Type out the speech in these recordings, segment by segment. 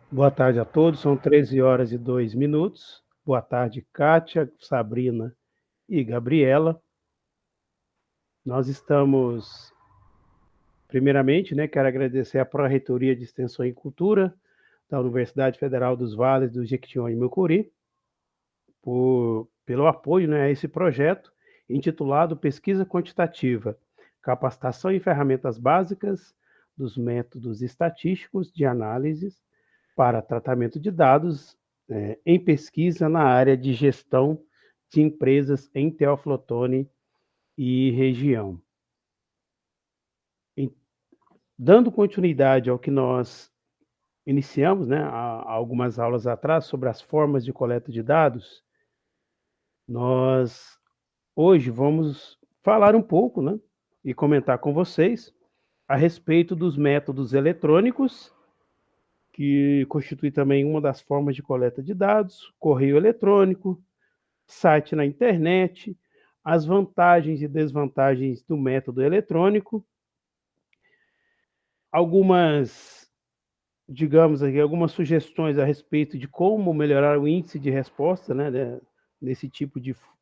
Boa tarde a todos, são 13h02. Boa tarde, Kátia, Sabrina e Gabriela. Nós estamos, primeiramente, quero agradecer à Pró-Reitoria de Extensão e Cultura da Universidade Federal dos Vales do Jequitinhonha e Mucuri, pelo apoio a esse projeto intitulado Pesquisa Quantitativa, Capacitação em Ferramentas Básicas dos Métodos Estatísticos de Análises para Tratamento de Dados em pesquisa na área de gestão de empresas em Teófilo Otoni e região. Dando continuidade ao que nós iniciamos, há algumas aulas atrás, sobre as formas de coleta de dados, nós hoje vamos falar um pouco, e comentar com vocês a respeito dos métodos eletrônicos, que constitui também uma das formas de coleta de dados, correio eletrônico, site na internet, as vantagens e desvantagens do método eletrônico, algumas sugestões a respeito de como melhorar o índice de resposta,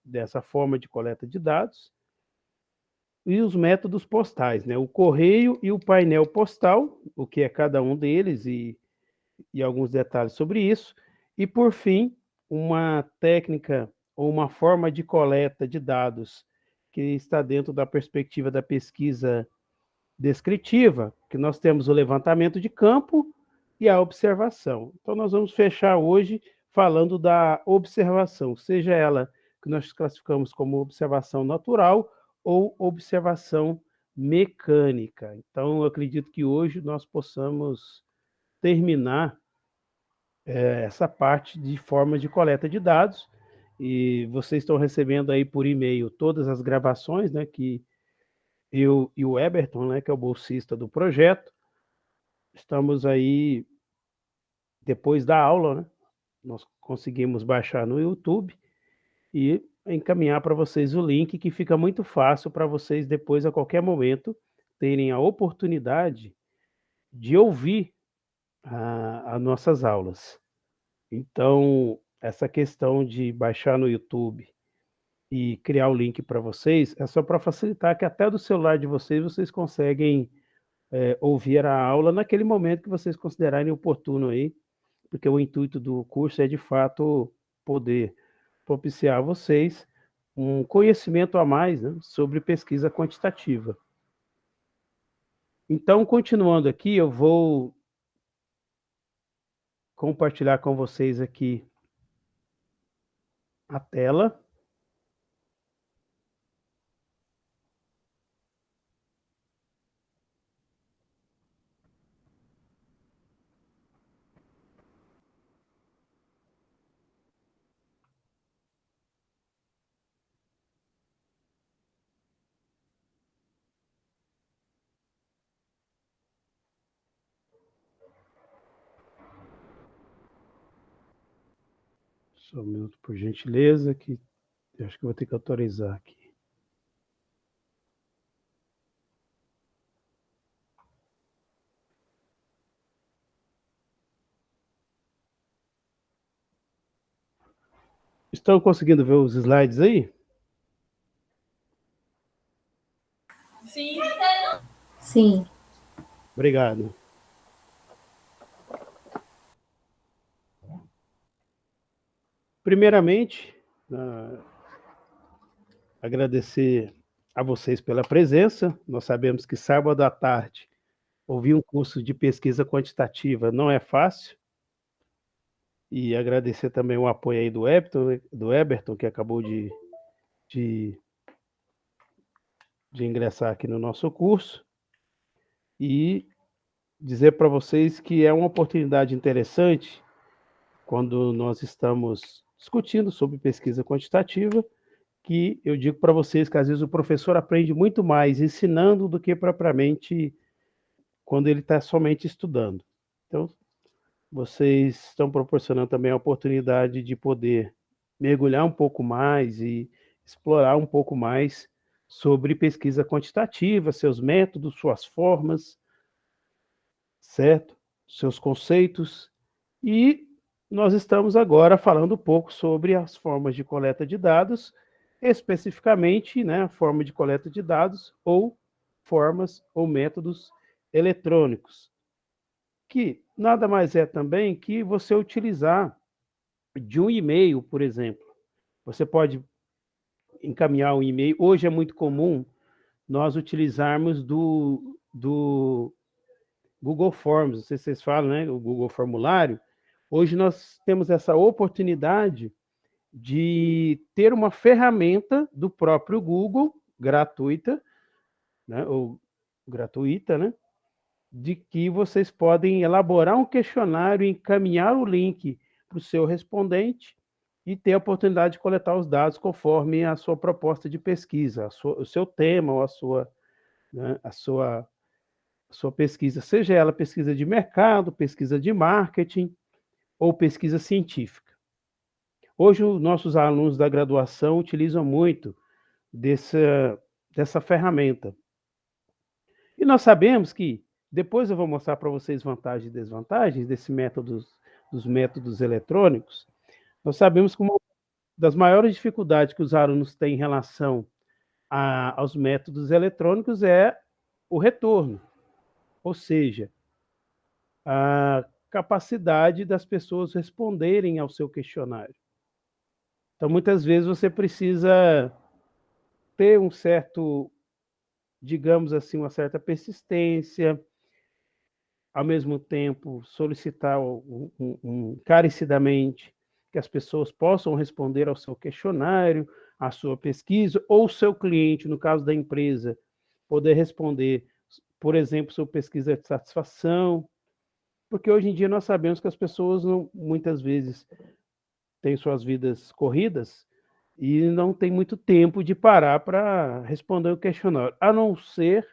dessa forma de coleta de dados, e os métodos postais, o correio e o painel postal, o que é cada um deles e alguns detalhes sobre isso, e por fim, uma técnica ou uma forma de coleta de dados que está dentro da perspectiva da pesquisa descritiva, que nós temos o levantamento de campo e a observação. Então, nós vamos fechar hoje falando da observação, seja ela que nós classificamos como observação natural ou observação mecânica. Então, eu acredito que hoje nós possamos terminar essa parte de formas de coleta de dados, e vocês estão recebendo aí por e-mail todas as gravações, que eu e o Eberton, que é o bolsista do projeto, estamos aí, depois da aula, nós conseguimos baixar no YouTube e encaminhar para vocês o link, que fica muito fácil para vocês depois, a qualquer momento, terem a oportunidade de ouvir as nossas aulas. Então, essa questão de baixar no YouTube e criar o link para vocês é só para facilitar, que até do celular de vocês conseguem ouvir a aula naquele momento que vocês considerarem oportuno aí, porque o intuito do curso é, de fato, poder propiciar a vocês um conhecimento a mais, sobre pesquisa quantitativa. Então, continuando aqui, eu vou compartilhar com vocês aqui a tela. Só um minuto, por gentileza, que eu acho que vou ter que autorizar aqui. Estão conseguindo ver os slides aí? Sim. Sim. Obrigado. Primeiramente, agradecer a vocês pela presença. Nós sabemos que sábado à tarde ouvir um curso de pesquisa quantitativa não é fácil. E agradecer também o apoio aí do Eberton, que acabou de ingressar aqui no nosso curso. E dizer para vocês que é uma oportunidade interessante, quando nós estamos discutindo sobre pesquisa quantitativa, que eu digo para vocês que às vezes o professor aprende muito mais ensinando do que propriamente quando ele está somente estudando. Então, vocês estão proporcionando também a oportunidade de poder mergulhar um pouco mais e explorar um pouco mais sobre pesquisa quantitativa, seus métodos, suas formas, certo? Seus conceitos, E nós estamos agora falando um pouco sobre as formas de coleta de dados, especificamente, né, a forma de coleta de dados ou formas ou métodos eletrônicos, que nada mais é também que você utilizar de um e-mail, por exemplo. Você pode encaminhar um e-mail. Hoje é muito comum nós utilizarmos do Google Forms, não sei se vocês falam, né? O Google Formulário. Hoje nós temos essa oportunidade de ter uma ferramenta do próprio Google, gratuita, né? Ou gratuita, né? De que vocês podem elaborar um questionário, encaminhar o link para o seu respondente e ter a oportunidade de coletar os dados conforme a sua proposta de pesquisa, o seu tema ou né, a sua pesquisa, seja ela pesquisa de mercado, pesquisa de marketing ou pesquisa científica. Hoje, os nossos alunos da graduação utilizam muito dessa ferramenta. E nós sabemos que, depois eu vou mostrar para vocês vantagens e desvantagens dos métodos eletrônicos, nós sabemos que uma das maiores dificuldades que os alunos têm em relação aos métodos eletrônicos é o retorno, ou seja, a capacidade das pessoas responderem ao seu questionário. Então, muitas vezes, você precisa ter um certo, digamos assim, uma certa persistência, ao mesmo tempo solicitar encarecidamente que as pessoas possam responder ao seu questionário, à sua pesquisa, ou o seu cliente, no caso da empresa, poder responder, por exemplo, sua pesquisa de satisfação, porque hoje em dia nós sabemos que as pessoas muitas vezes têm suas vidas corridas e não tem muito tempo de parar para responder o questionário, a não ser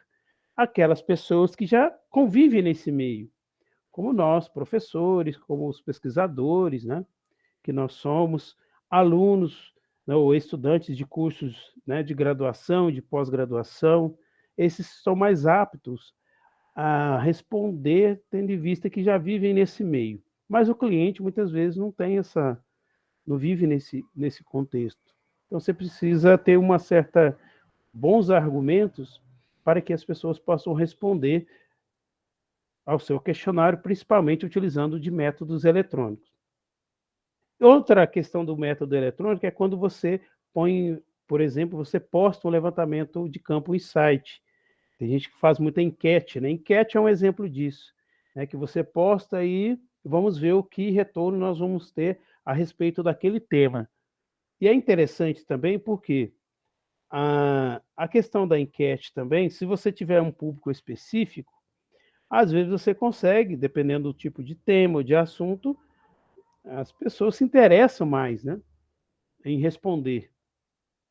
aquelas pessoas que já convivem nesse meio, como nós, professores, como os pesquisadores, né, que nós somos, alunos, né, ou estudantes de cursos, né, de graduação, de pós-graduação, esses são mais aptos a responder, tendo em vista que já vivem nesse meio. Mas o cliente, muitas vezes, não vive nesse contexto. Então, você precisa ter uma certa bons argumentos para que as pessoas possam responder ao seu questionário, principalmente utilizando de métodos eletrônicos. Outra questão do método eletrônico é quando você põe, por exemplo, você posta um levantamento de campo em site. Tem gente que faz muita enquete, né? Enquete é um exemplo disso, né? Que você posta aí, vamos ver o que retorno nós vamos ter a respeito daquele tema. E é interessante também porque a questão da enquete também, se você tiver um público específico, às vezes você consegue, dependendo do tipo de tema ou de assunto, as pessoas se interessam mais, né, em responder.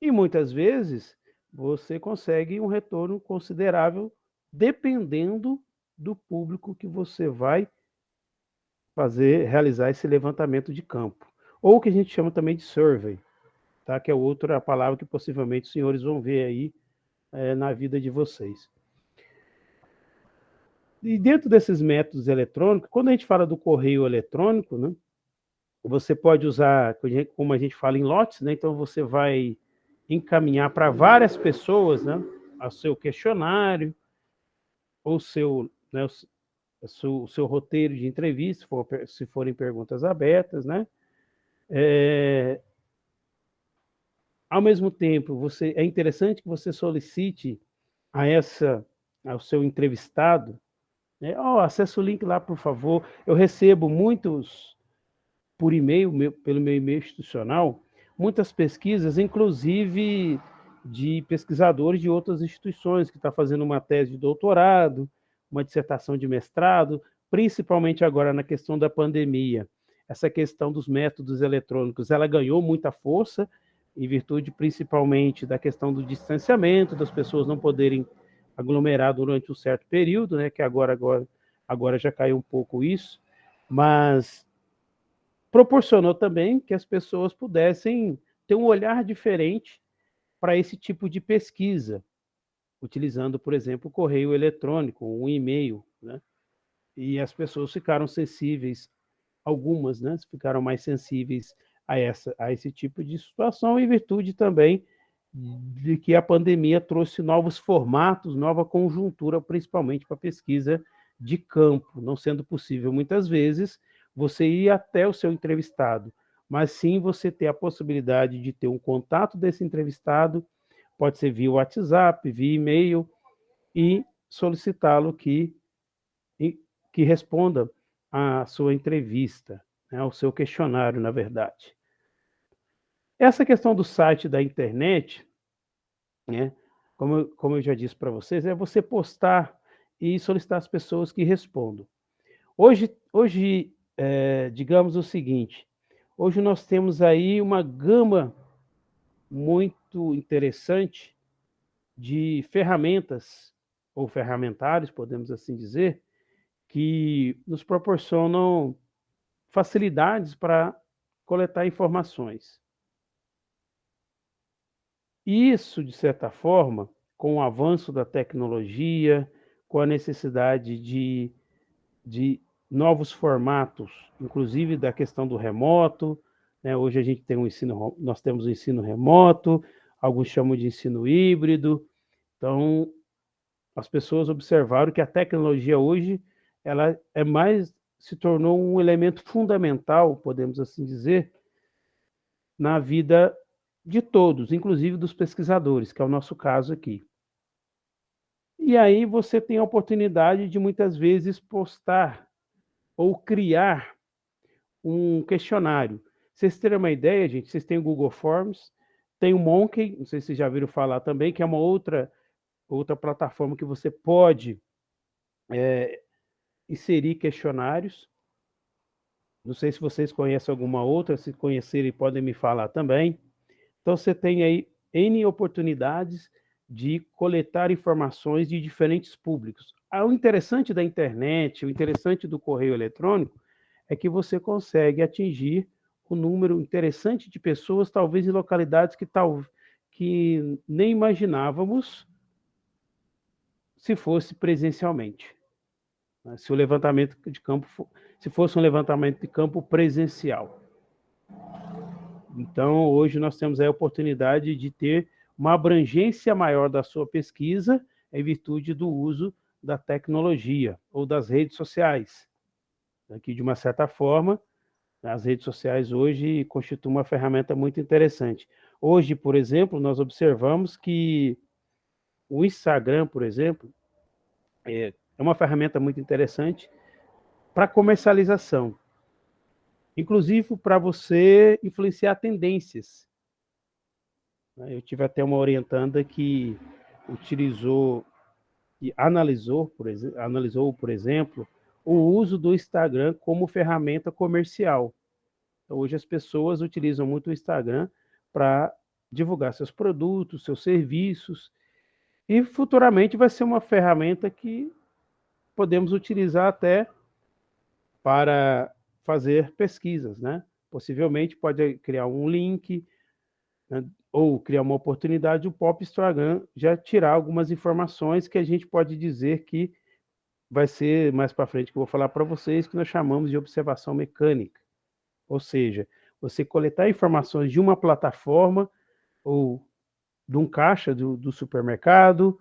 E muitas vezes você consegue um retorno considerável dependendo do público que você vai realizar esse levantamento de campo. Ou o que a gente chama também de survey, tá? Que é outra palavra que possivelmente os senhores vão ver aí na vida de vocês. E dentro desses métodos eletrônicos, quando a gente fala do correio eletrônico, né, você pode usar, como a gente fala, em lotes, né? Então você vai encaminhar para várias pessoas, né, o seu questionário, ou né, o seu roteiro de entrevista, se forem perguntas abertas, né? Ao mesmo tempo, é interessante que você solicite ao seu entrevistado, né? Acesse o link lá, por favor. Eu recebo muitos por e-mail, pelo meu e-mail institucional, muitas pesquisas, inclusive de pesquisadores de outras instituições, que estão fazendo uma tese de doutorado, uma dissertação de mestrado, principalmente agora na questão da pandemia. Essa questão dos métodos eletrônicos, ela ganhou muita força, em virtude principalmente da questão do distanciamento, das pessoas não poderem aglomerar durante um certo período, né, que agora já caiu um pouco isso, mas proporcionou também que as pessoas pudessem ter um olhar diferente para esse tipo de pesquisa, utilizando, por exemplo, o correio eletrônico, um e-mail, né? E as pessoas ficaram sensíveis algumas, né, ficaram mais sensíveis a esse tipo de situação, em virtude também de que a pandemia trouxe novos formatos, nova conjuntura, principalmente para a pesquisa de campo, não sendo possível, muitas vezes, você ir até o seu entrevistado, mas sim você ter a possibilidade de ter um contato desse entrevistado, pode ser via WhatsApp, via e-mail, e solicitá-lo que responda à sua entrevista, né, ao seu questionário, na verdade. Essa questão do site da internet, né, como eu já disse para vocês, é você postar e solicitar as pessoas que respondam. Hoje, digamos o seguinte, hoje nós temos aí uma gama muito interessante de ferramentas, ou ferramentários, podemos assim dizer, que nos proporcionam facilidades para coletar informações. Isso, de certa forma, com o avanço da tecnologia, com a necessidade de novos formatos, inclusive da questão do remoto, né? Hoje a gente tem nós temos o ensino remoto, alguns chamam de ensino híbrido. Então, as pessoas observaram que a tecnologia hoje, ela se tornou um elemento fundamental, podemos assim dizer, na vida de todos, inclusive dos pesquisadores, que é o nosso caso aqui. E aí você tem a oportunidade de muitas vezes postar ou criar um questionário. Vocês terem uma ideia, gente, vocês têm o Google Forms, tem o Monkey, não sei se vocês já viram falar também, que é uma outra plataforma que você pode inserir questionários. Não sei se vocês conhecem alguma outra, se conhecerem podem me falar também. Então você tem aí N oportunidades de coletar informações de diferentes públicos. O interessante da internet, o interessante do correio eletrônico, é que você consegue atingir um número interessante de pessoas, talvez em localidades que nem imaginávamos se fosse presencialmente. Se o levantamento de campo se fosse um levantamento de campo presencial. Então, hoje nós temos a oportunidade de ter uma abrangência maior da sua pesquisa em virtude do uso da tecnologia ou das redes sociais. Aqui, de uma certa forma, as redes sociais hoje constituem uma ferramenta muito interessante. Hoje, por exemplo, nós observamos que o Instagram, por exemplo, é uma ferramenta muito interessante para comercialização, inclusive para você influenciar tendências. Eu tive até uma orientanda que utilizou e analisou, por exemplo, o uso do Instagram como ferramenta comercial. Então, hoje as pessoas utilizam muito o Instagram para divulgar seus produtos, seus serviços, e futuramente vai ser uma ferramenta que podemos utilizar até para fazer pesquisas, né? Possivelmente pode criar um link, né, ou criar uma oportunidade, o próprio Instagram já tirar algumas informações que a gente pode dizer que vai ser mais para frente, que eu vou falar para vocês, que nós chamamos de observação mecânica. Ou seja, você coletar informações de uma plataforma ou de um caixa do supermercado,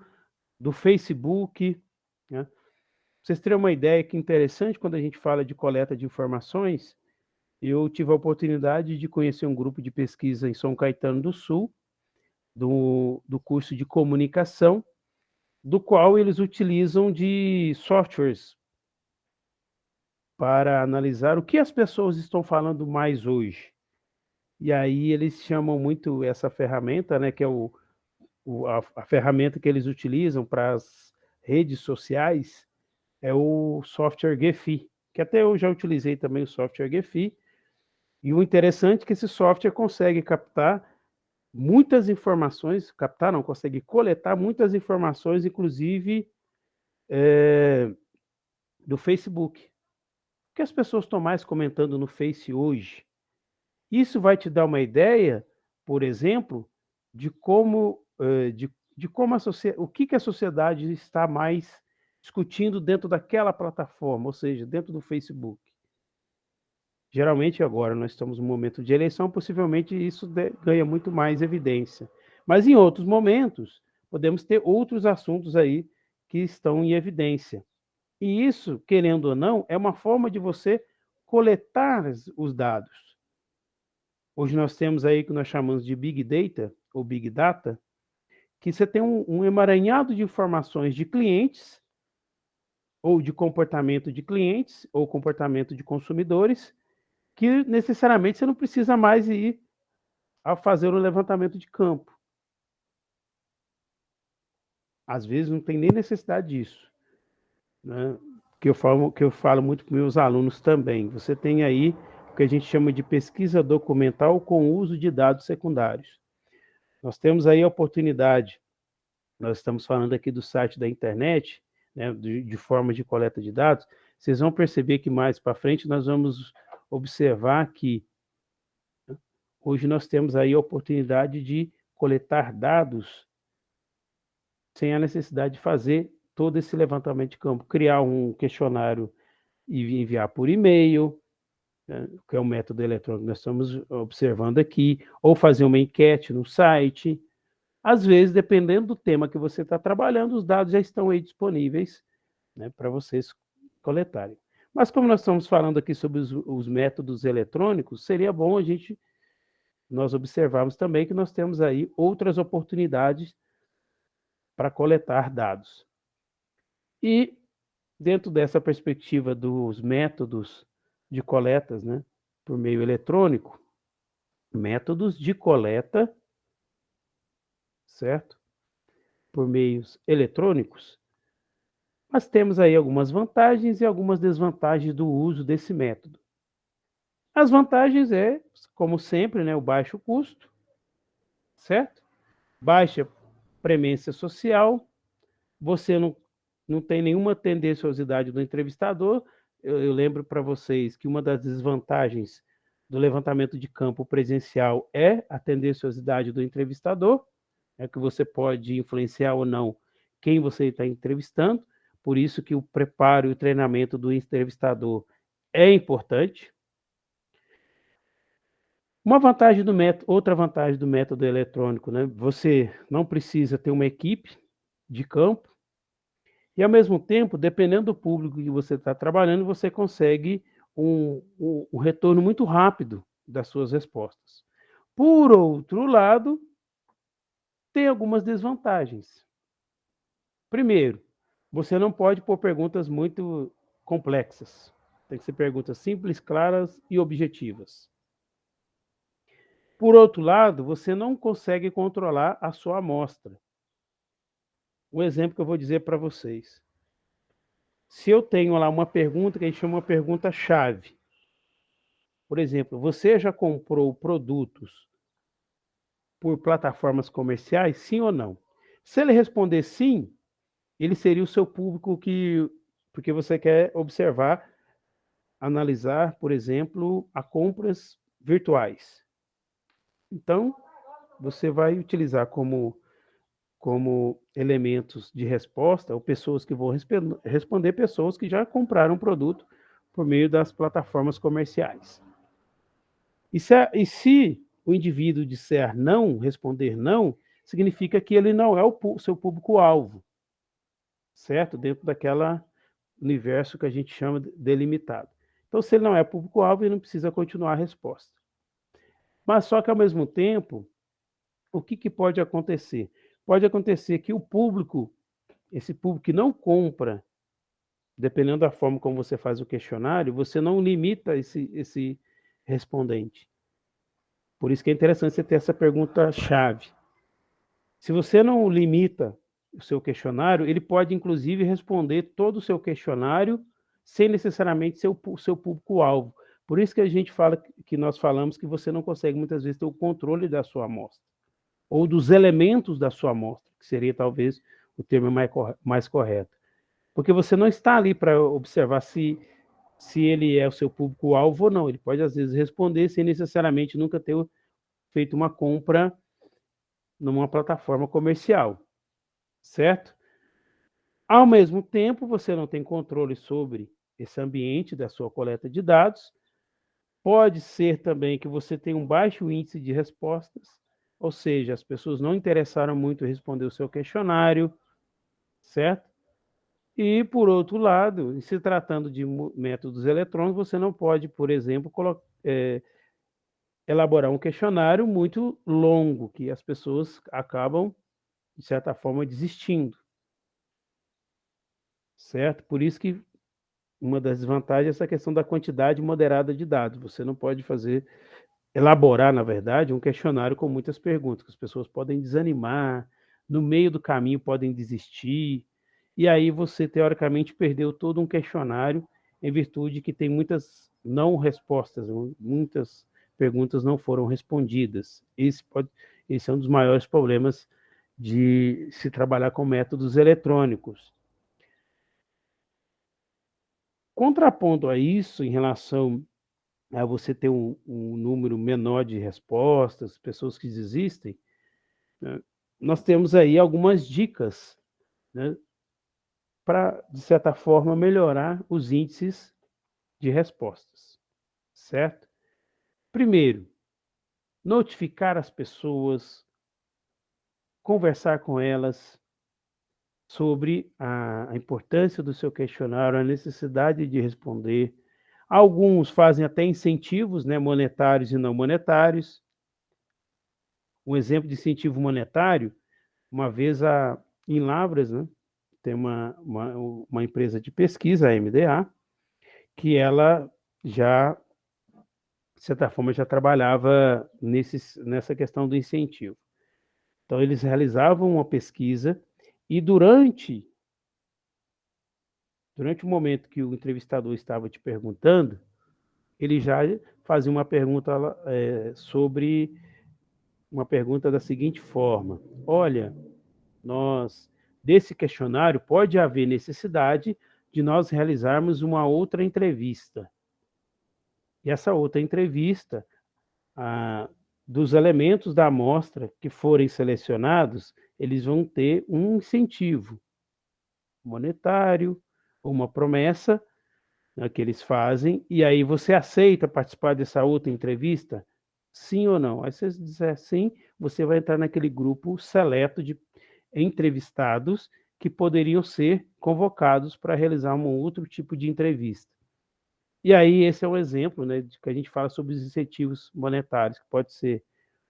do Facebook, né? Pra vocês terem uma ideia que interessante, quando a gente fala de coleta de informações, eu tive a oportunidade de conhecer um grupo de pesquisa em São Caetano do Sul, do curso de comunicação, do qual eles utilizam de softwares para analisar o que as pessoas estão falando mais hoje. E aí eles chamam muito essa ferramenta, né, que é a ferramenta que eles utilizam para as redes sociais, é o software Gephi, que até eu já utilizei também o software Gephi, e o interessante é que esse software consegue captar muitas informações, captar não, consegue coletar muitas informações, inclusive do Facebook. O que as pessoas estão mais comentando no Face hoje? Isso vai te dar uma ideia, por exemplo, de como, de como o que a sociedade está mais discutindo dentro daquela plataforma, ou seja, dentro do Facebook. Geralmente agora nós estamos no momento de eleição, possivelmente isso ganha muito mais evidência. Mas em outros momentos, podemos ter outros assuntos aí que estão em evidência. E isso, querendo ou não, é uma forma de você coletar os dados. Hoje nós temos aí o que nós chamamos de Big Data, ou Big Data, que você tem um emaranhado de informações de clientes, ou de comportamento de clientes, ou comportamento de consumidores, que necessariamente você não precisa mais ir a fazer o levantamento de campo. Às vezes não tem nem necessidade disso, né? Que eu falo muito para meus alunos também. Você tem aí o que a gente chama de pesquisa documental com uso de dados secundários. Nós temos aí a oportunidade, nós estamos falando aqui do site da internet, né, de forma de coleta de dados, vocês vão perceber que mais para frente nós vamos observar que hoje nós temos aí a oportunidade de coletar dados sem a necessidade de fazer todo esse levantamento de campo, criar um questionário e enviar por e-mail, né, que é o método eletrônico que nós estamos observando aqui, ou fazer uma enquete no site. Às vezes, dependendo do tema que você está trabalhando, os dados já estão aí disponíveis, né, para vocês coletarem. Mas como nós estamos falando aqui sobre os métodos eletrônicos, seria bom nós observarmos também que nós temos aí outras oportunidades para coletar dados. E dentro dessa perspectiva dos métodos de coletas, né, por meio eletrônico, métodos de coleta, certo? Por meios eletrônicos, mas temos aí algumas vantagens e algumas desvantagens do uso desse método. As vantagens é, como sempre, né, o baixo custo, certo? Baixa premência social, você não tem nenhuma tendenciosidade do entrevistador. Eu lembro para vocês que uma das desvantagens do levantamento de campo presencial é a tendenciosidade do entrevistador, é que você pode influenciar ou não quem você está entrevistando, por isso que o preparo e o treinamento do entrevistador é importante. Outra vantagem do método eletrônico, né? Você não precisa ter uma equipe de campo e, ao mesmo tempo, dependendo do público que você está trabalhando, você consegue um retorno muito rápido das suas respostas. Por outro lado, tem algumas desvantagens. Primeiro, você não pode pôr perguntas muito complexas. Tem que ser perguntas simples, claras e objetivas. Por outro lado, você não consegue controlar a sua amostra. Um exemplo que eu vou dizer para vocês. Se eu tenho lá uma pergunta que a gente chama uma pergunta-chave. Por exemplo, você já comprou produtos por plataformas comerciais, sim ou não? Se ele responder sim, ele seria o seu público porque você quer observar, analisar, por exemplo, a compras virtuais. Então, você vai utilizar como elementos de resposta, ou pessoas que vão responder, pessoas que já compraram produto por meio das plataformas comerciais. E se o indivíduo disser não, responder não, significa que ele não é o seu público-alvo, certo? Dentro daquela universo que a gente chama delimitado. Então, se ele não é público-alvo, ele não precisa continuar a resposta. Mas só que, ao mesmo tempo, o que pode acontecer? Pode acontecer que o público, esse público que não compra, dependendo da forma como você faz o questionário, você não limita esse respondente. Por isso que é interessante você ter essa pergunta-chave. Se você não limita o seu questionário, ele pode, inclusive, responder todo o seu questionário sem necessariamente ser o seu público-alvo. Por isso que a gente fala, que nós falamos que você não consegue, muitas vezes, ter o controle da sua amostra, ou dos elementos da sua amostra, que seria, talvez, o termo mais correto. Porque você não está ali para observar se ele é o seu público-alvo ou não. Ele pode, às vezes, responder sem necessariamente nunca ter feito uma compra numa plataforma comercial, certo? Ao mesmo tempo, você não tem controle sobre esse ambiente da sua coleta de dados, Pode ser também que você tenha um baixo índice de respostas, ou seja, as pessoas não interessaram muito em responder o seu questionário, certo? E, por outro lado, em se tratando de métodos eletrônicos, você não pode, por exemplo, elaborar um questionário muito longo, que as pessoas acabam, de certa forma, desistindo, certo? Por isso que uma das desvantagens é essa questão da quantidade moderada de dados. Você não pode elaborar, na verdade, um questionário com muitas perguntas, que as pessoas podem desanimar, no meio do caminho podem desistir, e aí você, teoricamente, perdeu todo um questionário em virtude que tem muitas não respostas, muitas perguntas não foram respondidas. Esse é um dos maiores problemas de se trabalhar com métodos eletrônicos. Contrapondo a isso, em relação a você ter um número menor de respostas, pessoas que desistem, né, nós temos aí algumas dicas, né, para, de certa forma, melhorar os índices de respostas, certo? Primeiro, notificar as pessoas, conversar com elas sobre a importância do seu questionário, a necessidade de responder. Alguns fazem até incentivos, né, monetários e não monetários. Um exemplo de incentivo monetário, uma vez em Lavras, né, tem uma empresa de pesquisa, a MDA, que ela já, de certa forma, já trabalhava nessa questão do incentivo. Então, eles realizavam uma pesquisa e durante o momento que o entrevistador estava te perguntando, ele já fazia uma pergunta sobre uma pergunta da seguinte forma: olha, desse questionário pode haver necessidade de nós realizarmos uma outra entrevista. E essa outra entrevista, dos elementos da amostra que forem selecionados, eles vão ter um incentivo monetário, uma promessa, né, que eles fazem, e aí você aceita participar dessa outra entrevista? Sim ou não? Aí se você disser sim, você vai entrar naquele grupo seleto de entrevistados que poderiam ser convocados para realizar um outro tipo de entrevista. E aí esse é um exemplo, né, de que a gente fala sobre os incentivos monetários, que pode ser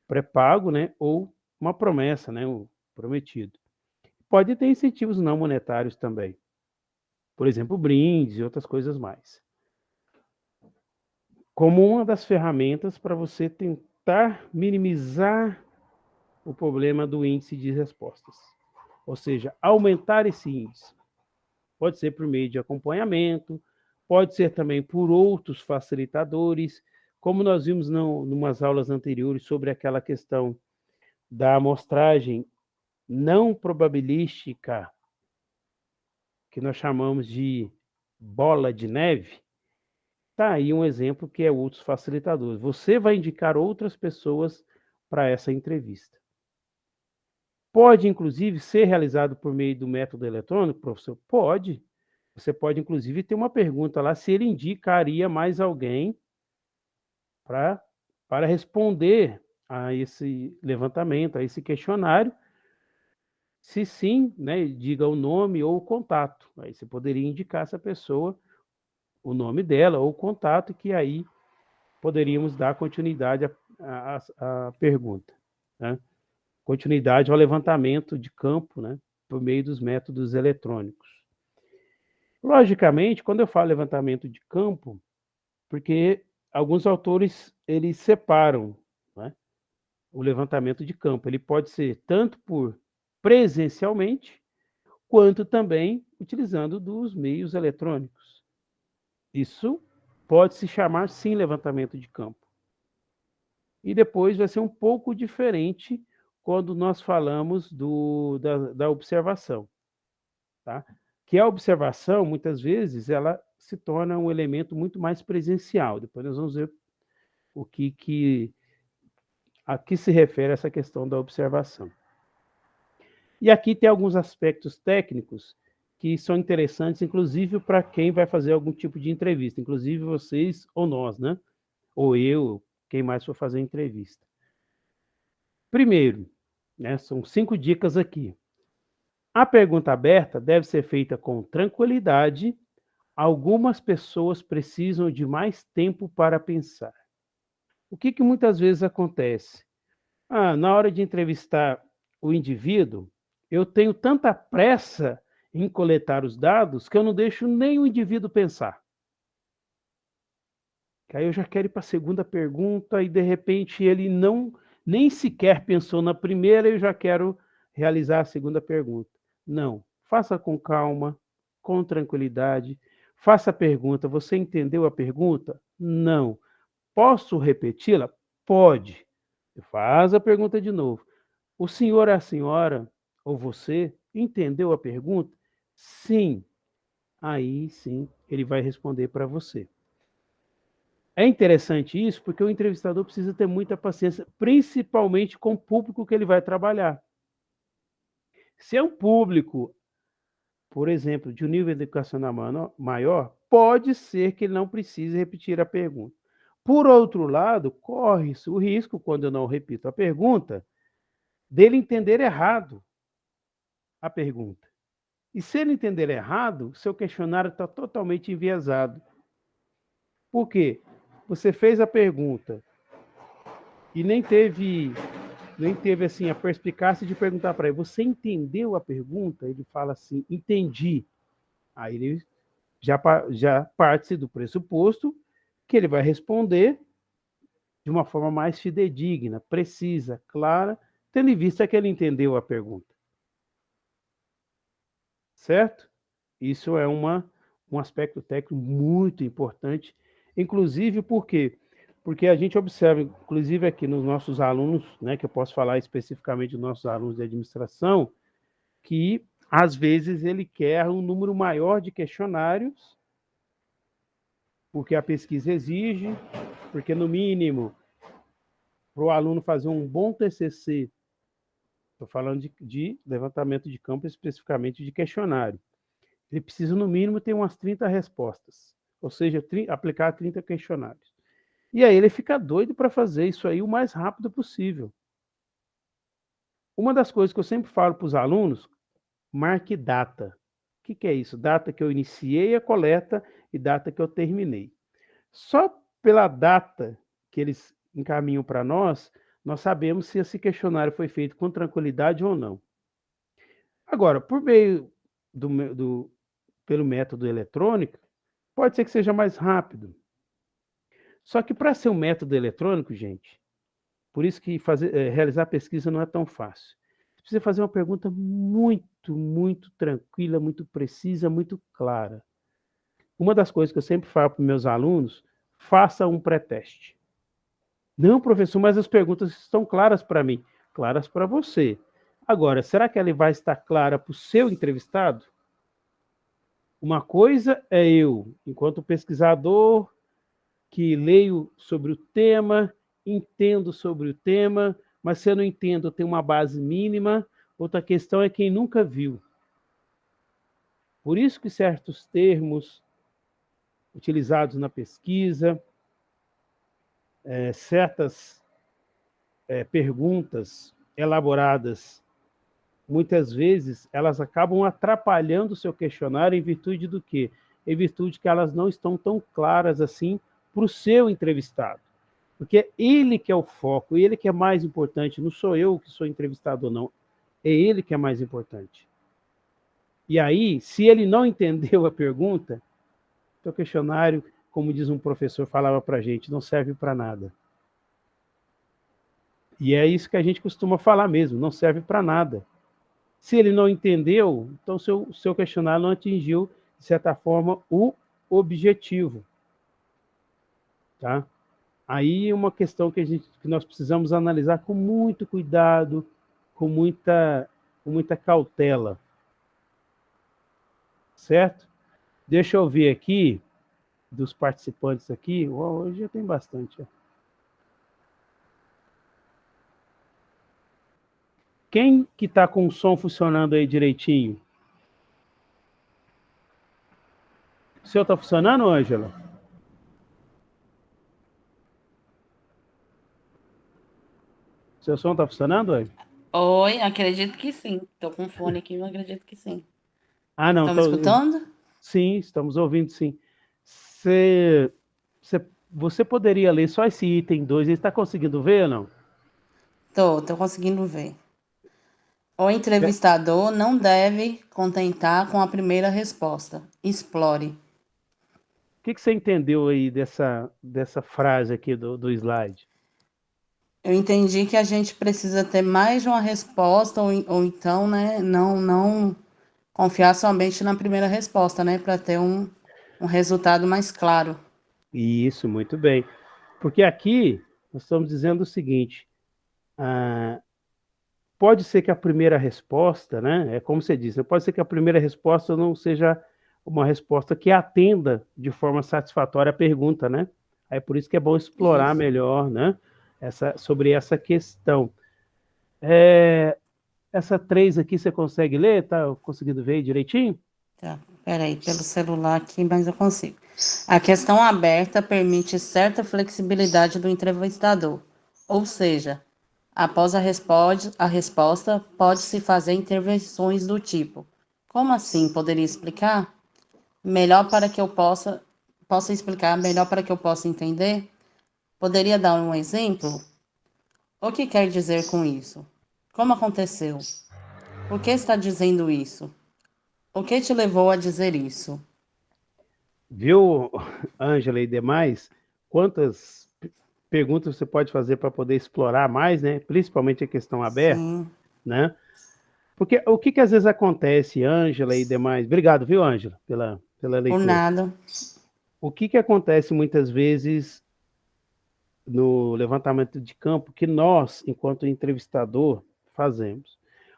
pré-pago, né, ou uma promessa, né, o prometido. Pode ter incentivos não monetários também. Por exemplo, brindes e outras coisas mais. Como uma das ferramentas para você tentar minimizar o problema do índice de respostas. Ou seja, aumentar esse índice. Pode ser por meio de acompanhamento, pode ser também por outros facilitadores, como nós vimos numas aulas anteriores sobre aquela questão da amostragem não probabilística, que nós chamamos de bola de neve. Está aí um exemplo que é outros facilitadores. Você vai indicar outras pessoas para essa entrevista. Pode, inclusive, ser realizado por meio do método eletrônico, professor? Pode. Você pode, inclusive, ter uma pergunta lá se ele indicaria mais alguém para responder a esse levantamento, a esse questionário. Se sim, né, diga o nome ou o contato. Aí você poderia indicar essa pessoa, o nome dela ou o contato, que aí poderíamos dar continuidade à pergunta, né? Continuidade ao levantamento de campo, né, por meio dos métodos eletrônicos. Logicamente, quando eu falo levantamento de campo, porque alguns autores eles separam, né, o levantamento de campo. Ele pode ser tanto presencialmente, quanto também utilizando dos meios eletrônicos. Isso pode se chamar, sim, levantamento de campo. E depois vai ser um pouco diferente quando nós falamos da observação, tá? Que a observação, muitas vezes, ela se torna um elemento muito mais presencial. Depois nós vamos ver a que se refere essa questão da observação. E aqui tem alguns aspectos técnicos que são interessantes, inclusive para quem vai fazer algum tipo de entrevista, inclusive vocês ou nós, né? ou eu, quem mais for fazer a entrevista. Primeiro, né, são 5 dicas aqui. A pergunta aberta deve ser feita com tranquilidade. Algumas pessoas precisam de mais tempo para pensar. O que muitas vezes acontece? Na hora de entrevistar o indivíduo, eu tenho tanta pressa em coletar os dados que eu não deixo nem o indivíduo pensar. Que aí eu já quero ir para a segunda pergunta e de repente ele nem sequer pensou na primeira e eu já quero realizar a segunda pergunta. Não, faça com calma, com tranquilidade, faça a pergunta. Você entendeu a pergunta? Não. Posso repeti-la? Pode. Faz a pergunta de novo. O senhor, a senhora ou você entendeu a pergunta? Sim. Aí sim ele vai responder para você. É interessante isso porque o entrevistador precisa ter muita paciência, principalmente com o público que ele vai trabalhar. Se é um público, por exemplo, de um nível educacional maior, pode ser que ele não precise repetir a pergunta. Por outro lado, corre-se o risco, quando eu não repito a pergunta, dele entender errado a pergunta. E se ele entender errado, seu questionário está totalmente enviesado. Por quê? Você fez a pergunta e nem teve assim a perspicácia de perguntar para ele, você entendeu a pergunta? Ele fala assim, entendi. Aí ele já parte do pressuposto que ele vai responder de uma forma mais fidedigna, precisa, clara, tendo em vista que ele entendeu a pergunta. Certo? Isso é um aspecto técnico muito importante, inclusive por quê? Porque a gente observa, inclusive aqui nos nossos alunos, né, que eu posso falar especificamente dos nossos alunos de administração, que às vezes ele quer um número maior de questionários, porque a pesquisa exige, porque no mínimo, para o aluno fazer um bom TCC, estou falando de levantamento de campo, especificamente de questionário, ele precisa, no mínimo, ter umas 30 respostas, ou seja, aplicar 30 questionários. E aí ele fica doido para fazer isso aí o mais rápido possível. Uma das coisas que eu sempre falo para os alunos, marque data. O que é isso? Data que eu iniciei a coleta e data que eu terminei. Só pela data que eles encaminham para nós sabemos se esse questionário foi feito com tranquilidade ou não. Agora, por meio pelo método eletrônico, pode ser que seja mais rápido. Só que para ser um método eletrônico, gente, por isso que realizar pesquisa não é tão fácil. Você precisa fazer uma pergunta muito, muito tranquila, muito precisa, muito clara. Uma das coisas que eu sempre falo para os meus alunos, faça um pré-teste. Não, professor, mas as perguntas estão claras para mim. Claras para você. Agora, será que ela vai estar clara para o seu entrevistado? Uma coisa é eu, enquanto pesquisador, que leio sobre o tema, entendo sobre o tema, mas se eu não entendo, eu tenho uma base mínima. Outra questão é quem nunca viu. Por isso que certos termos utilizados na pesquisa, certas perguntas elaboradas, muitas vezes elas acabam atrapalhando o seu questionário em virtude do quê? Em virtude que elas não estão tão claras assim para o seu entrevistado. Porque é ele que é o foco, ele que é mais importante, não sou eu que sou entrevistado, não. É ele que é mais importante. E aí, se ele não entendeu a pergunta, seu questionário, como diz um professor, falava para a gente, não serve para nada. E é isso que a gente costuma falar mesmo, não serve para nada. Se ele não entendeu, então seu questionário não atingiu, de certa forma, o objetivo. Tá? Aí é uma questão que nós precisamos analisar com muito cuidado, com muita cautela. Certo? Deixa eu ver aqui, dos participantes aqui. Hoje já tem bastante. Quem que está com o som funcionando aí direitinho? O seu está funcionando, Ângela? Seu som está funcionando, aí? Oi, acredito que sim. Estou com fone aqui, mas acredito que sim. Ah, não. Estão me escutando? Sim, estamos ouvindo, sim. Você poderia ler só esse item 2? Ele está conseguindo ver ou não? Tô conseguindo ver. O É. entrevistador não deve contentar com a primeira resposta. Explore. O que você entendeu aí dessa frase aqui do slide? Eu entendi que a gente precisa ter mais de uma resposta, ou então, né, não confiar somente na primeira resposta, né, para ter um resultado mais claro. Isso, muito bem. Porque aqui nós estamos dizendo o seguinte: ah, pode ser que a primeira resposta, né? É como você disse, pode ser que a primeira resposta não seja uma resposta que atenda de forma satisfatória a pergunta, né? Aí por isso que é bom explorar Isso. melhor, né? Sobre essa questão. Essa 3 aqui você consegue ler? Tá conseguindo ver aí direitinho? Tá, peraí, pelo celular aqui, mas eu consigo. A questão aberta permite certa flexibilidade do entrevistador, ou seja, após a resposta, pode-se fazer intervenções do tipo: como assim? Poderia explicar? Melhor para que eu possa explicar melhor para que eu possa entender? Poderia dar um exemplo? O que quer dizer com isso? Como aconteceu? Por que está dizendo isso? O que te levou a dizer isso? Viu, Ângela e demais, quantas perguntas você pode fazer para poder explorar mais, né? Principalmente a questão aberta, Sim, né? Porque o que às vezes acontece, Ângela e demais. Obrigado, viu, Ângela, pela por leitura. nada. O que acontece muitas vezes no levantamento de campo que nós, enquanto entrevistador, fazemos?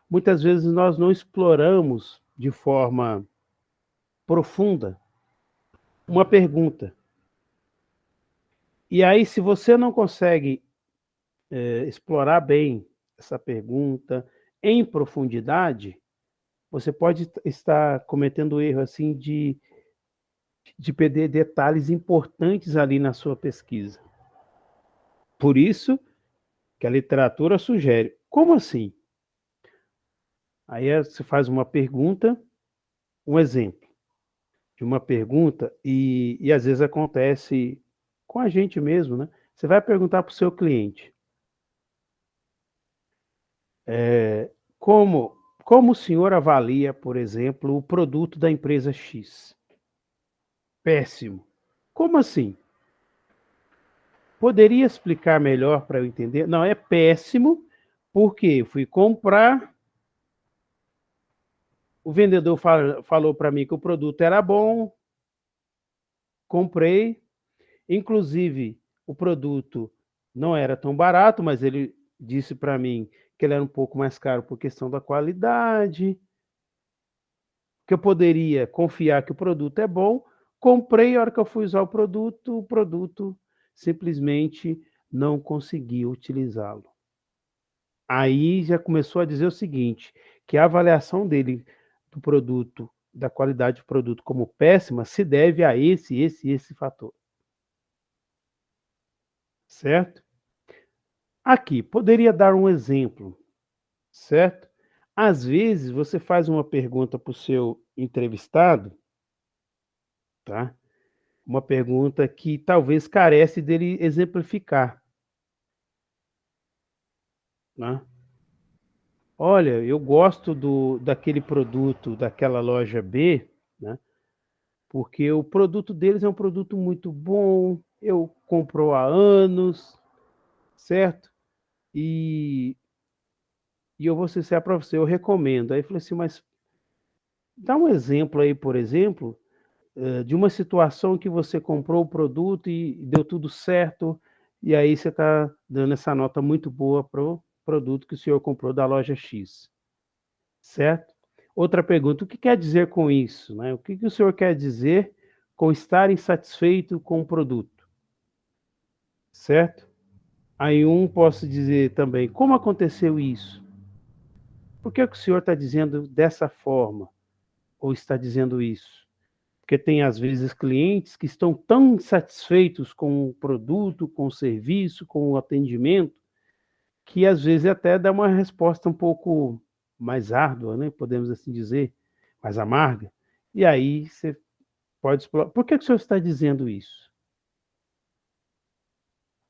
Muitas vezes nós não exploramos de forma profunda uma pergunta. E aí, se você não consegue explorar bem essa pergunta em profundidade, você pode estar cometendo o erro assim de perder detalhes importantes ali na sua pesquisa. Por isso que a literatura sugere. Como assim? Aí você faz uma pergunta, um exemplo de uma pergunta, e às vezes acontece com a gente mesmo, né? Você vai perguntar para o seu cliente, como, como o senhor avalia, por exemplo, o produto da empresa X? Péssimo. Como assim? Poderia explicar melhor para eu entender? Não, é péssimo, porque eu fui comprar, o vendedor falou para mim que o produto era bom, comprei, inclusive o produto não era tão barato, mas ele disse para mim que ele era um pouco mais caro por questão da qualidade, que eu poderia confiar que o produto é bom, comprei, a hora que eu fui usar o produto simplesmente não consegui utilizá-lo. Aí já começou a dizer o seguinte, que a avaliação dele do produto, da qualidade do produto como péssima, se deve a esse fator, certo? Aqui, poderia dar um exemplo, certo? Às vezes você faz uma pergunta para o seu entrevistado, tá? Uma pergunta que talvez carece dele exemplificar, né? Olha, eu gosto daquele produto daquela loja B, né? Porque o produto deles é um produto muito bom, eu compro há anos, certo? E, e eu vou ser sincero para você, eu recomendo. Aí eu falei assim, mas dá um exemplo aí, por exemplo, de uma situação que você comprou o produto e deu tudo certo, e aí você está dando essa nota muito boa para o produto que o senhor comprou da loja X, certo? Outra pergunta, o que quer dizer com isso, né? O que o senhor quer dizer com estar insatisfeito com o produto, certo? Aí posso dizer também, como aconteceu isso? Por que o senhor está dizendo dessa forma, ou está dizendo isso? Porque tem, às vezes, clientes que estão tão insatisfeitos com o produto, com o serviço, com o atendimento, que às vezes até dá uma resposta um pouco mais árdua, né? Podemos assim dizer, mais amarga. E aí você pode explorar. Por que o senhor está dizendo isso?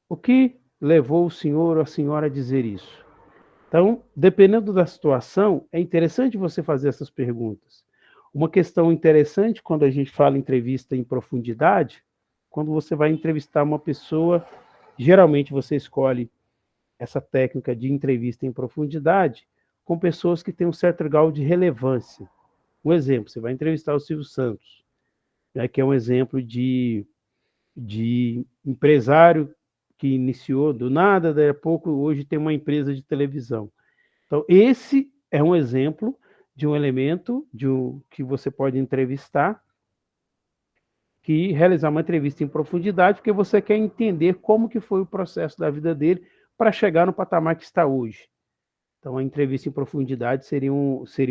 O que levou o senhor ou a senhora a dizer isso? Então, dependendo da situação, é interessante você fazer essas perguntas. Uma questão interessante quando a gente fala em entrevista em profundidade, quando você vai entrevistar uma pessoa, geralmente você escolhe essa técnica de entrevista em profundidade com pessoas que têm um certo grau de relevância. Um exemplo, você vai entrevistar o Silvio Santos, né, que é um exemplo de empresário que iniciou do nada, daí a pouco hoje tem uma empresa de televisão. Então, esse é um exemplo de um elemento que você pode entrevistar, que realizar uma entrevista em profundidade, porque você quer entender como que foi o processo da vida dele para chegar no patamar que está hoje. Então, a entrevista em profundidade seria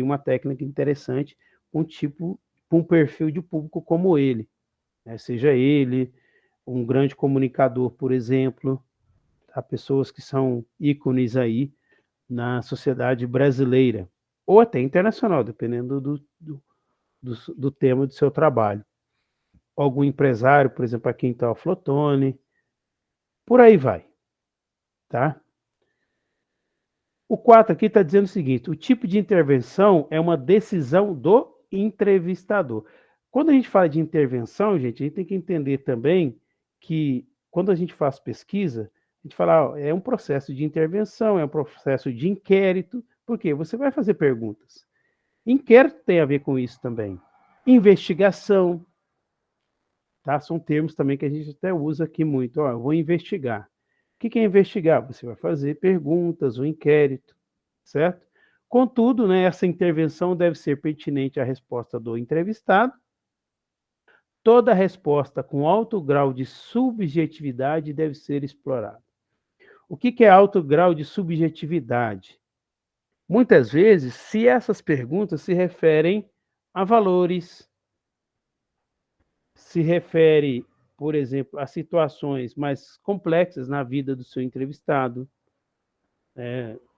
uma técnica interessante, um perfil de público como ele, né? Seja ele um grande comunicador, por exemplo, há pessoas que são ícones aí na sociedade brasileira, ou até internacional, dependendo do tema do seu trabalho. Algum empresário, por exemplo, aqui em Teoflotone, por aí vai, tá? O 4 aqui está dizendo o seguinte: o tipo de intervenção é uma decisão do entrevistador. Quando a gente fala de intervenção, gente, a gente tem que entender também que quando a gente faz pesquisa, a gente fala, é um processo de intervenção, é um processo de inquérito, porque você vai fazer perguntas. Inquérito tem a ver com isso também. Investigação, tá? São termos também que a gente até usa aqui muito. Ó, eu vou investigar. O que é investigar? Você vai fazer perguntas, um inquérito, certo? Contudo, né, essa intervenção deve ser pertinente à resposta do entrevistado. Toda resposta com alto grau de subjetividade deve ser explorada. O que é alto grau de subjetividade? Muitas vezes, se essas perguntas se referem a valores, se refere, por exemplo, a situações mais complexas na vida do seu entrevistado.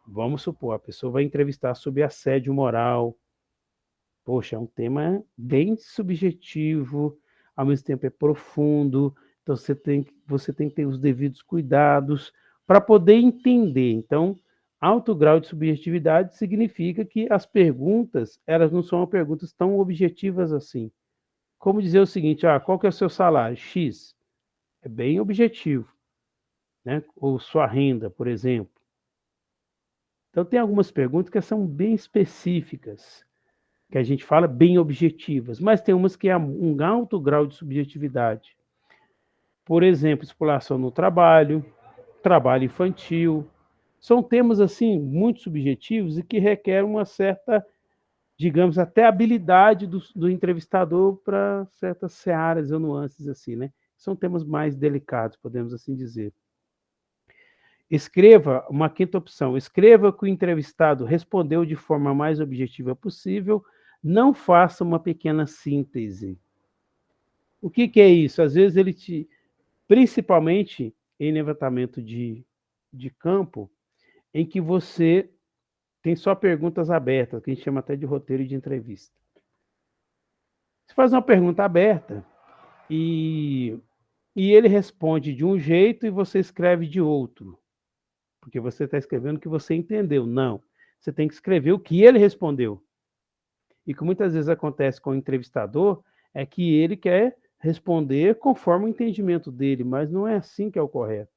Vamos supor, a pessoa vai entrevistar sobre assédio moral. Poxa, é um tema bem subjetivo, ao mesmo tempo é profundo, então você tem que ter os devidos cuidados para poder entender. Então, alto grau de subjetividade significa que as perguntas, elas não são perguntas tão objetivas assim. Como dizer o seguinte, qual que é o seu salário? X. É bem objetivo, né? Ou sua renda, por exemplo. Então, tem algumas perguntas que são bem específicas, que a gente fala bem objetivas, mas tem umas que há um alto grau de subjetividade. Por exemplo, exploração no trabalho, trabalho infantil. São temas, assim, muito subjetivos e que requerem uma certa, digamos, até habilidade do entrevistador para certas searas ou nuances, assim, né? São temas mais delicados, podemos assim dizer. Escreva, uma quinta opção, escreva o que o entrevistado respondeu de forma mais objetiva possível, não faça uma pequena síntese. O que é isso? Às vezes principalmente em levantamento de campo, em que você tem só perguntas abertas, que a gente chama até de roteiro de entrevista. Você faz uma pergunta aberta e ele responde de um jeito e você escreve de outro. Porque você está escrevendo o que você entendeu. Não. Você tem que escrever o que ele respondeu. E o que muitas vezes acontece com o entrevistador é que ele quer responder conforme o entendimento dele, mas não é assim que é o correto.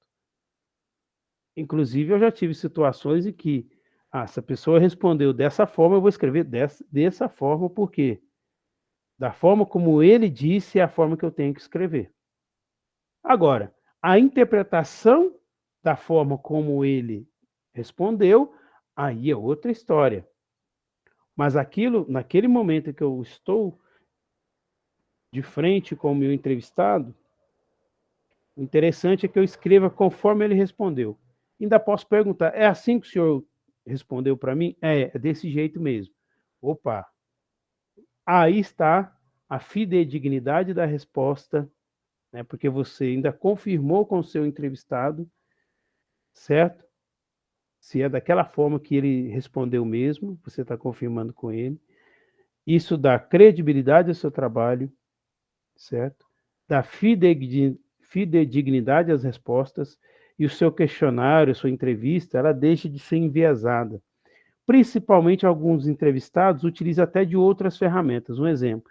Inclusive, eu já tive situações em que, se a pessoa respondeu dessa forma, eu vou escrever dessa forma, por quê? Da forma como ele disse é a forma que eu tenho que escrever. Agora, a interpretação da forma como ele respondeu, aí é outra história. Mas naquele momento que eu estou de frente com o meu entrevistado, o interessante é que eu escreva conforme ele respondeu. Ainda posso perguntar, é assim que o senhor respondeu para mim? É desse jeito mesmo. Opa, aí está a fidedignidade da resposta, né, porque você ainda confirmou com o seu entrevistado, certo? se é daquela forma que ele respondeu mesmo, você está confirmando com ele. Isso dá credibilidade ao seu trabalho, certo? Dá fidedignidade às respostas, e o seu questionário, a sua entrevista, ela deixa de ser enviesada. Principalmente alguns entrevistados utilizam até de outras ferramentas. Um exemplo,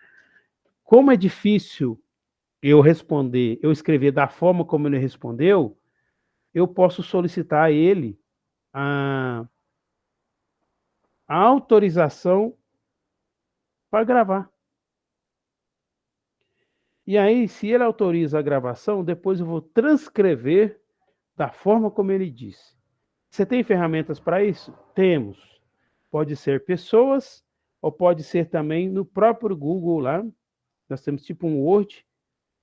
como é difícil eu escrever da forma como ele respondeu, eu posso solicitar a ele a autorização para gravar. E aí, se ele autoriza a gravação, depois eu vou transcrever da forma como ele disse. Você tem ferramentas para isso? Temos. Pode ser pessoas, ou pode ser também no próprio Google lá. Nós temos tipo um Word,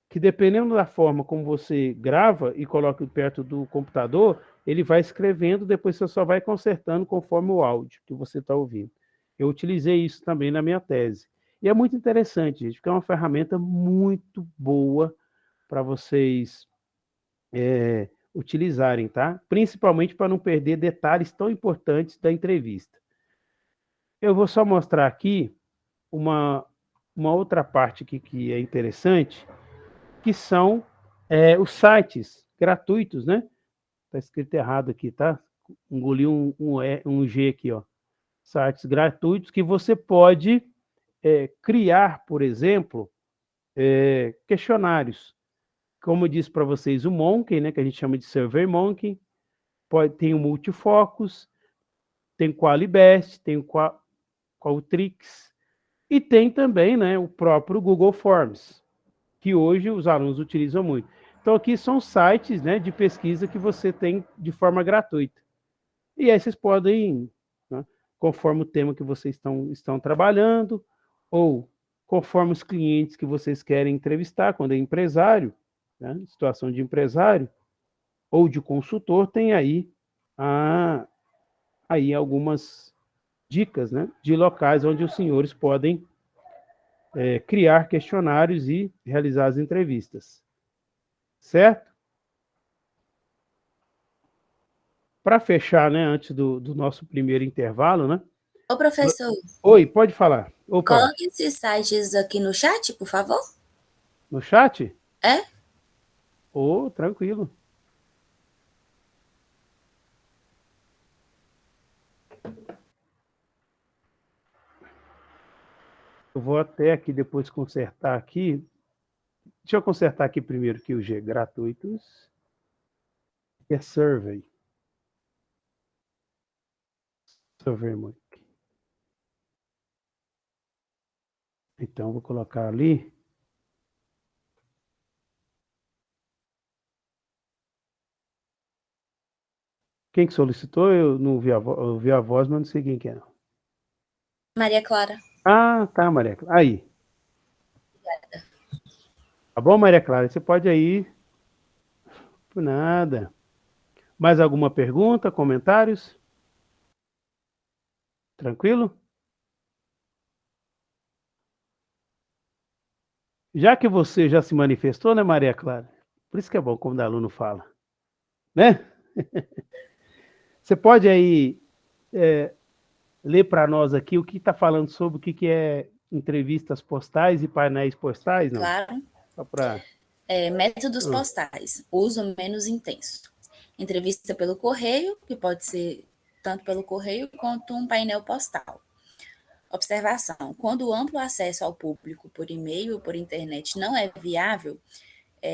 que dependendo da forma como você grava e coloca perto do computador, ele vai escrevendo, depois você só vai consertando conforme o áudio que você está ouvindo. Eu utilizei isso também na minha tese. E é muito interessante, gente, porque é uma ferramenta muito boa para vocês utilizarem, tá? Principalmente para não perder detalhes tão importantes da entrevista. Eu vou só mostrar aqui uma outra parte aqui que é interessante, que são os sites gratuitos, né? Está escrito errado aqui, tá? Engoli um G aqui, ó. Sites gratuitos que você pode criar, por exemplo, questionários. Como eu disse para vocês, o Monkey, né, que a gente chama de SurveyMonkey, tem o Multifocus, tem o Qualibest, tem o Qualtrics, e tem também, né, o próprio Google Forms, que hoje os alunos utilizam muito. Então, aqui são sites, né, de pesquisa que você tem de forma gratuita. E aí vocês podem, né, conforme o tema que vocês estão trabalhando, ou conforme os clientes que vocês querem entrevistar, quando é empresário, né, situação de empresário, ou de consultor, tem aí, aí algumas dicas, né, de locais onde os senhores podem criar questionários e realizar as entrevistas. Certo? Para fechar, né, antes do nosso primeiro intervalo, né? Ô, professor, Oi, pode falar. Opa, coloque esses sites aqui no chat, por favor. no chat? É? Ô, tranquilo. Eu vou até aqui depois consertar aqui. Deixa eu consertar aqui primeiro que o G gratuitos. É survey. SurveyMonkey. Então, vou colocar ali. Quem que solicitou? Eu não ouvi eu ouvi a voz, mas não sei quem que é. Maria Clara. Ah, tá, Maria Clara. Aí. Tá bom, Maria Clara? Você pode aí. Por nada. Mais alguma pergunta, comentários? Tranquilo? Já que você já se manifestou, né, Maria Clara? Por isso que é bom quando o aluno fala, né? Você pode aí ler para nós aqui o que está falando sobre o que é entrevistas postais e painéis postais, não? Claro. Só para... Métodos postais, uso menos intenso. Entrevista pelo correio, que pode ser tanto pelo correio quanto um painel postal. Observação: quando o amplo acesso ao público por e-mail ou por internet não é viável,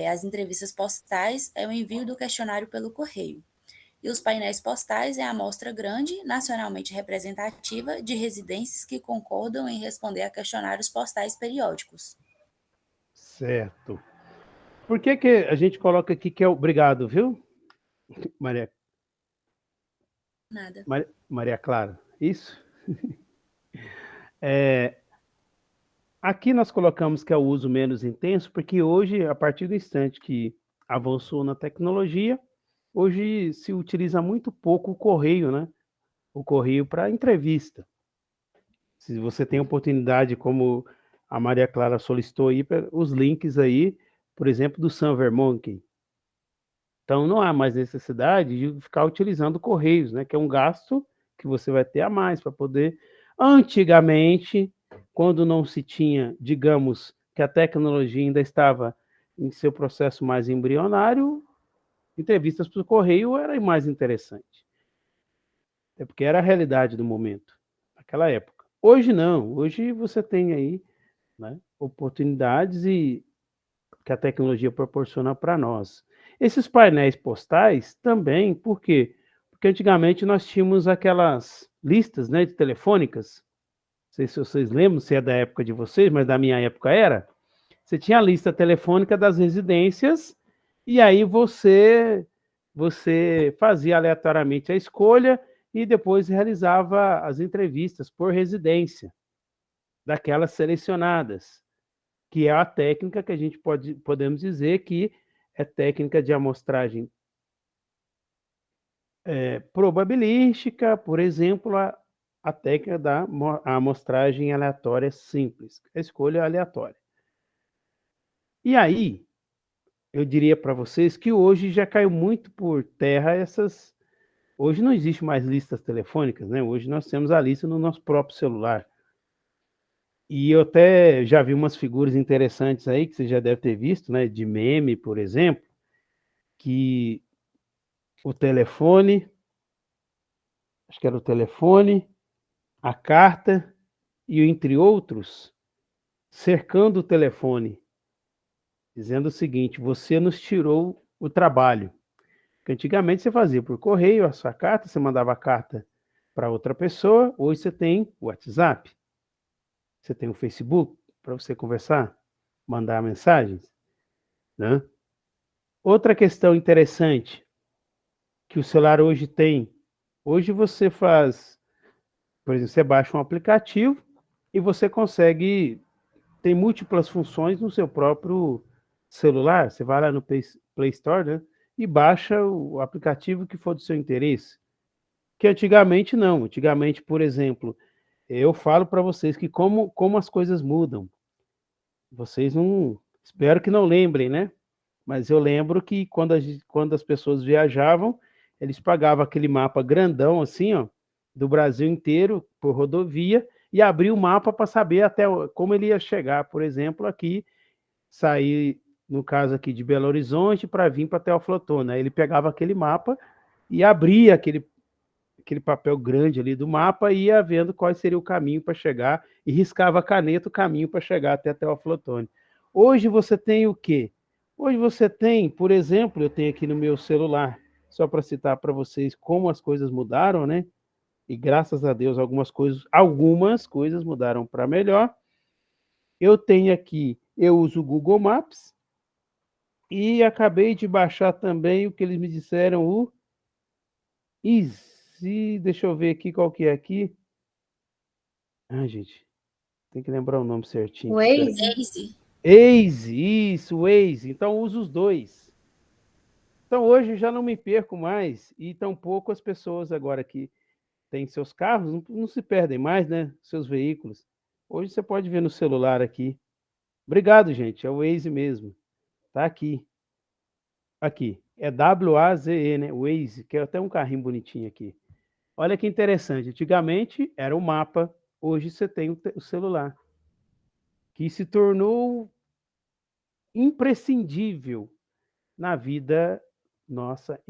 as entrevistas postais é o envio do questionário pelo correio. E os painéis postais é a amostra grande, nacionalmente representativa, de residências que concordam em responder a questionários postais periódicos. Certo. Por que a gente coloca aqui que é obrigado, viu, Maria? Nada. Maria Clara, isso? Aqui nós colocamos que é o uso menos intenso, porque hoje, a partir do instante que avançou na tecnologia, hoje se utiliza muito pouco o correio, né? O correio para entrevista. Se você tem oportunidade, como a Maria Clara solicitou aí, os links aí, por exemplo, do SurveyMonkey. Então, não há mais necessidade de ficar utilizando correios, né? Que é um gasto que você vai ter a mais para poder... Antigamente, quando não se tinha, digamos, que a tecnologia ainda estava em seu processo mais embrionário, entrevistas por correio era mais interessante. É porque era a realidade do momento, naquela época. Hoje não, hoje você tem aí, né, oportunidades e que a tecnologia proporciona para nós. Esses painéis postais também, por quê? Porque antigamente nós tínhamos aquelas listas, né, de telefônicas. Não sei se vocês lembram, se é da época de vocês, mas da minha época era. Você tinha a lista telefônica das residências e aí você fazia aleatoriamente a escolha e depois realizava as entrevistas por residência daquelas selecionadas, que é a técnica que a gente podemos dizer que é técnica de amostragem probabilística, por exemplo, a técnica da amostragem aleatória simples, a escolha aleatória. E aí, eu diria para vocês que hoje já caiu muito por terra essas... Hoje não existe mais listas telefônicas, né? Hoje nós temos a lista no nosso próprio celular. E eu até já vi umas figuras interessantes aí, que você já deve ter visto, né? De meme, por exemplo, que o telefone, acho que era o telefone, a carta e, entre outros, cercando o telefone, dizendo o seguinte: você nos tirou o trabalho. Porque antigamente você fazia por correio a sua carta, você mandava a carta para outra pessoa, hoje você tem o WhatsApp, você tem o Facebook para você conversar, mandar mensagens, né? Outra questão interessante que o celular hoje tem, hoje você faz, por exemplo, você baixa um aplicativo e você consegue, tem múltiplas funções no seu próprio celular. Você vai lá no Play Store, né, e baixa o aplicativo que for do seu interesse. Que antigamente não. Antigamente, por exemplo, eu falo para vocês que como as coisas mudam. Vocês não... Espero que não lembrem, né? Mas eu lembro que quando as pessoas viajavam, eles pagavam aquele mapa grandão, assim, ó, do Brasil inteiro, por rodovia, e abriam o mapa para saber até como ele ia chegar, por exemplo, aqui, sair, no caso aqui, de Belo Horizonte, para vir para Teoflotone. Aí ele pegava aquele mapa e abria aquele papel grande ali do mapa e ia vendo qual seria o caminho para chegar, e riscava a caneta o caminho para chegar até Teoflotone. Hoje você tem o quê? Hoje você tem, por exemplo, eu tenho aqui no meu celular, só para citar para vocês como as coisas mudaram, né? E graças a Deus algumas coisas mudaram para melhor. Eu tenho aqui, eu uso o Google Maps e acabei de baixar também o que eles me disseram, o Easy, deixa eu ver aqui qual que é aqui. Ah, gente, tem que lembrar o nome certinho. Waze? Waze, isso, Waze. Então uso os dois. Então hoje já não me perco mais, e tampouco as pessoas agora que têm seus carros não se perdem mais, né? Seus veículos. Hoje você pode ver no celular aqui. Obrigado, gente. É o Waze mesmo. Tá aqui. Aqui. É W-A-Z-E, né? Waze, que é até um carrinho bonitinho aqui. Olha que interessante. Antigamente era o mapa, hoje você tem o celular, que se tornou imprescindível na vida nossa,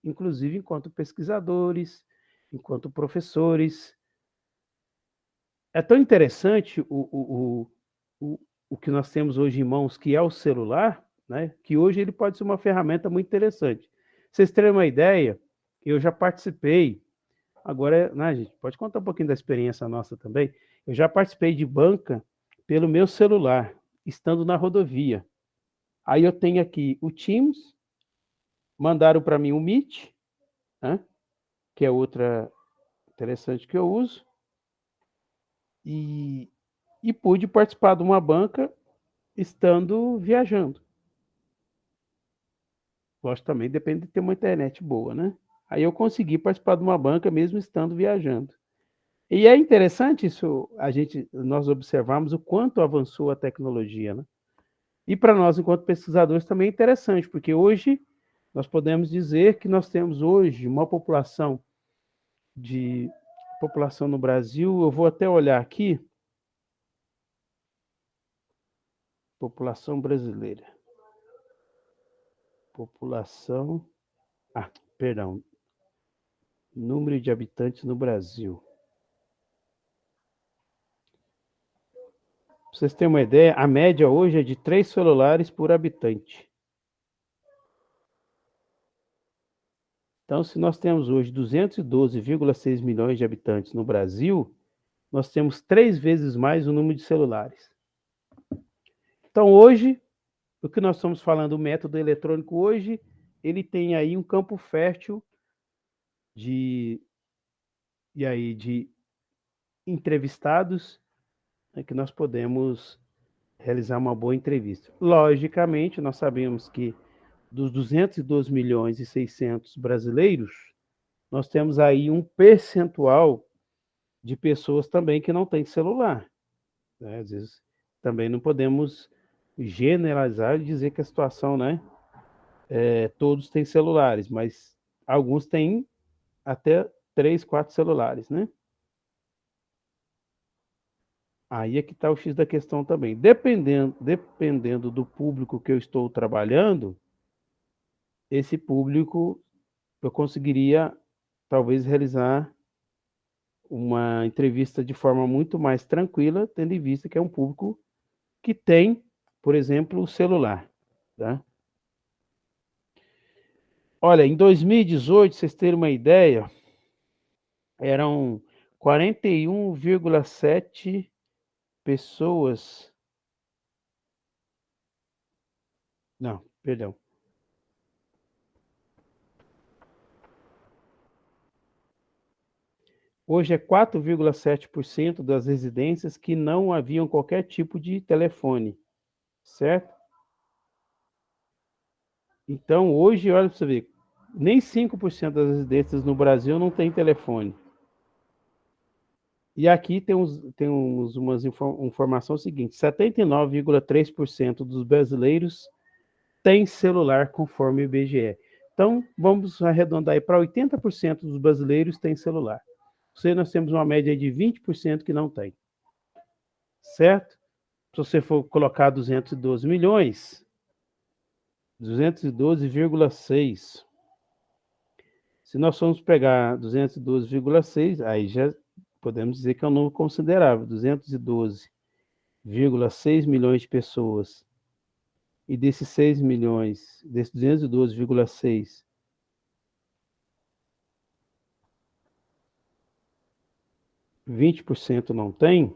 inclusive enquanto pesquisadores, enquanto professores. É tão interessante o que nós temos hoje em mãos, que é o celular, né? Que hoje ele pode ser uma ferramenta muito interessante. Vocês terem uma ideia, eu já participei, agora, né, gente, pode contar um pouquinho da experiência nossa também. Eu já participei de banca pelo meu celular, estando na rodovia. Aí eu tenho aqui o Teams, mandaram para mim o Meet, né, que é outra interessante que eu uso, e pude participar de uma banca estando viajando. Lógico, também depende de ter uma internet boa, né? Aí eu consegui participar de uma banca mesmo estando viajando. E é interessante isso, nós observarmos o quanto avançou a tecnologia, né? E para nós, enquanto pesquisadores, também é interessante, porque hoje nós podemos dizer que nós temos hoje uma população no Brasil, eu vou até olhar aqui, população brasileira. Número de habitantes no Brasil. Para vocês terem uma ideia, a média hoje é de 3 celulares por habitante. Então, se nós temos hoje 212,6 milhões de habitantes no Brasil, nós temos 3 vezes mais o número de celulares. Então, hoje, o que nós estamos falando, o método eletrônico hoje, ele tem aí um campo fértil de entrevistados, né, que nós podemos realizar uma boa entrevista. Logicamente, nós sabemos que dos 212 milhões e 600 brasileiros, nós temos aí um percentual de pessoas também que não têm celular, né? Às vezes também não podemos generalizar e dizer que a situação, né, todos têm celulares, mas alguns têm até 3, 4 celulares, né? Aí é que está o X da questão também. Dependendo do público que eu estou trabalhando, esse público eu conseguiria talvez realizar uma entrevista de forma muito mais tranquila, tendo em vista que é um público que tem, por exemplo, o celular, tá? Olha, em 2018, vocês terem uma ideia, eram 41,7 pessoas. Não, perdão. Hoje é 4,7% das residências que não haviam qualquer tipo de telefone, certo? Então, hoje, olha para você ver, nem 5% das residências no Brasil não tem telefone. E aqui temos uma informação seguinte: 79,3% dos brasileiros têm celular, conforme o IBGE. Então, vamos arredondar aí para 80% dos brasileiros têm celular. Ou seja, nós temos uma média de 20% que não tem. Certo? Se você for colocar 212 milhões, 212,6. Se nós formos pegar 212,6, aí já podemos dizer que é um número considerável. 212,6 milhões de pessoas. E desses 6 milhões, desses 212,6, 20% não tem.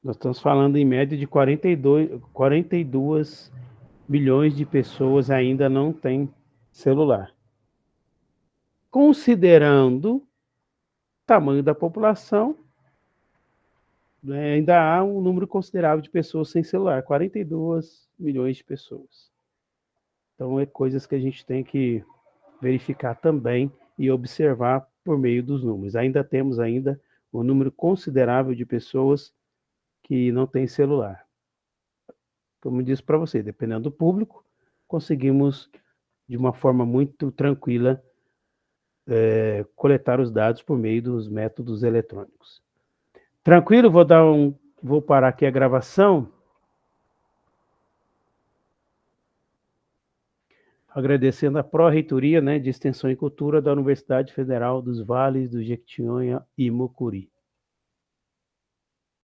Nós estamos falando em média de 42 milhões de pessoas ainda não têm celular. Considerando o tamanho da população, né, ainda há um número considerável de pessoas sem celular, 42 milhões de pessoas. Então, é coisas que a gente tem que verificar também e observar por meio dos números. Ainda temos um número considerável de pessoas que não têm celular. Como eu disse para você, dependendo do público, conseguimos, de uma forma muito tranquila, coletar os dados por meio dos métodos eletrônicos. Tranquilo? Vou parar aqui a gravação. Agradecendo a Pró-Reitoria, né, de Extensão e Cultura da Universidade Federal dos Vales do Jequitinhonha e Mucuri.